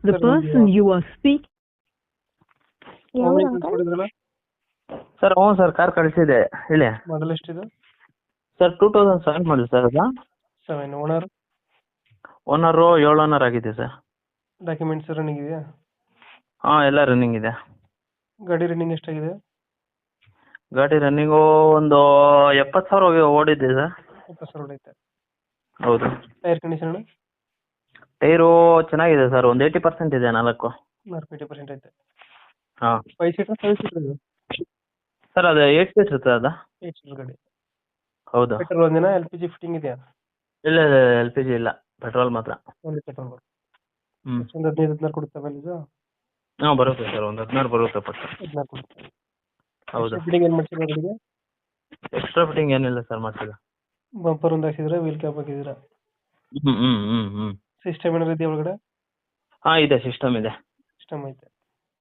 The sir person you are speaking. ಯಾವ್ದು uncle? ಕೊಡಿದ್ರಲ್ಲ sir ಹ್ಞೂ sir car ಕಳಿಸಿದೆ ಹೇಳಿ. ಮಾಡಲ್ ಎಷ್ಟಿದೆ? ಸರ್ 2007 ಮಾಡಲ್ ಸರ್ ಅದು. 7. ಓನರ್? ಓನರು 7 ಓನರ್ ಆಗಿದೆ ಸರ್. ಡಾಕ್ಯುಮೆಂಟ್ಸ್ ರನ್ನಿಂಗ್ ಇದೆಯಾ? ಹಾಂ ಎಲ್ಲ ರನ್ನಿಂಗ್ ಇದೆ. ಗಾಡಿ ರನ್ನಿಂಗ್ ಎಷ್ಟಾಗಿದೆ? ಗಾಡಿ ರನ್ನಿಂಗು ಒಂದು 70,000 ಓಡಿದೆ ಸರ್. 20,000 ಹೊಡೈತೆ. ಹೌದು. Tyre condition? ಟೈರು ಚೆನ್ನಾಗಿದೆ ಸರ್, ಒಂದು 80% ಇದೆ 4. 80% ಐತೆ. ಹಾಂ 5 ಸೀಟರ್ 7 ಸೀಟರ್ ಇದು? ಸರ್ ಅದು 8 ಸೀಟ್ ಇರ್ತದೆ ಅದು. 8 ಸೀಟರ್ ಗಾಡಿ. ಹೌದು. ಪೆಟ್ರೋಲ್ ಒಂದಿನ LPG ಫಿಟ್ಟಿಂಗ್ ಇದೆಯಾ? ಇಲ್ಲ ಎಲ್ ಪಿ ಜಿ ಇಲ್ಲ, ಪೆಟ್ರೋಲ್ ಮಾತ್ರ. Only petrol. ಹ್ಞೂ ಒಂದು 15-16 ಕೊಡುತ್ತೆ ಮೈಲೇಜ್? ಹಾಂ ಬರುತ್ತೆ ಸರ್, ಒಂದು 16 ಬರುತ್ತೆ ಪಕ್ಕ. 16 ಕೊಡುತ್ತೆ. ಹೌದು. ಫಿಟ್ಟಿಂಗ್ ಏನು ಮಾಡ್ಸಿಲ್ಲ ಗಾಡಿಗೆ? ಎಕ್ಸ್ಟ್ರಾ ಫಿಟ್ಟಿಂಗ್ ಏನಿಲ್ಲ ಸರ್ ಮಾಡ್ತಿಲ್ಲ. ಬಂಪರ್ ಒಂದು ಹಾಕ್ಸಿದ್ರೆ, ವೀಲ್ ಕ್ಯಾಪ್ ಹಾಕಿದ್ದೀರಾ? ಹ್ಞೂ. ಸಿಸ್ಟಮ್ ಏನಾದ್ರು ಇದೆಯಾ ಒಳಗಡೆ? ಹಾಂ ಇದೆ, ಸಿಸ್ಟಮ್ ಇದೆ. ಸಿಸ್ಟಮ್ ಐತೆ.